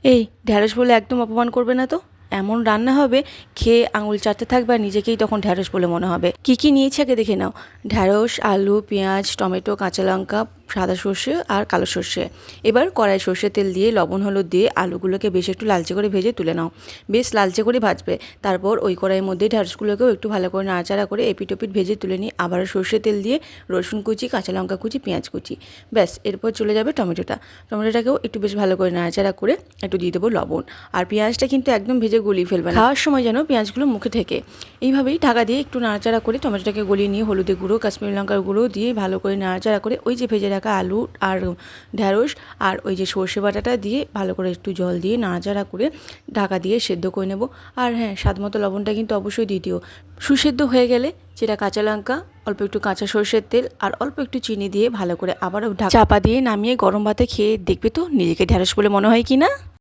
এই ঢ্যাঁড়স বলে একদম অপমান করবে না তো। এমন রান্না হবে, খেয়ে আঙুল চাটতে থাকবে আর নিজেকেই তখন ঢ্যাঁড়স বলে মনে হবে। কি কি নিয়েছি আগে দেখে নাও। ঢ্যাঁড়স, আলু, পেঁয়াজ, টমেটো, কাঁচা লঙ্কা, সাদা সর্ষে আর কালো সর্ষে। এবার কড়াই সর্ষের তেল দিয়ে লবণ হলুদ দিয়ে আলুগুলোকে বেশ একটু লালচে করে ভেজে তুলে নাও। বেশ লালচে করে ভাজবে। তারপর ওই কড়াইয়ের মধ্যে ঢ্যাঁড়সগুলোকেও একটু ভালো করে নাড়াচাড়া করে এপিট ওপিট ভেজে তুলে নিই। আবারও সর্ষের তেল দিয়ে রসুন কুচি, কাঁচা লঙ্কা কুচি, পেঁয়াজ কুচি। ব্যাস, এরপর চলে যাবে টমেটোটাকেও একটু বেশ ভালো করে নাড়াচাড়া করে একটু দিয়ে দেবো লবণ। আর পেঁয়াজটা কিন্তু একদম ভেজে গলিয়ে ফেলবে না, খাওয়ার সময় যেন পেঁয়াজগুলো মুখে থেকে। এইভাবেই ঢাকা দিয়ে একটু নাড়াচাড়া করে টমেটোটাকে গলিয়ে নিয়ে হলুদের গুঁড়ো, কাশ্মীরি লঙ্কার গুঁড়ো দিয়ে ভালো করে নাড়াচাড়া করে ওই যে ভেজে রাখা আলু আর ঢ্যাঁড়স আর ওই যে সর্ষে বাটাটা দিয়ে ভালো করে একটু জল দিয়ে নাড়াচাড়া করে ঢাকা দিয়ে সেদ্ধ করে নেব। আর হ্যাঁ, স্বাদ মতো লবণটা কিন্তু অবশ্যই দিয়ে দিও। সুসেদ্ধ হয়ে গেলে যেটা কাঁচা লঙ্কা, অল্প একটু কাঁচা সর্ষের তেল আর অল্প একটু চিনি দিয়ে ভালো করে আবারও চাপা দিয়ে নামিয়ে গরম ভাতে খেয়ে দেখবে তো নিজেকে ঢ্যাঁড়স বলে মনে হয় কি না।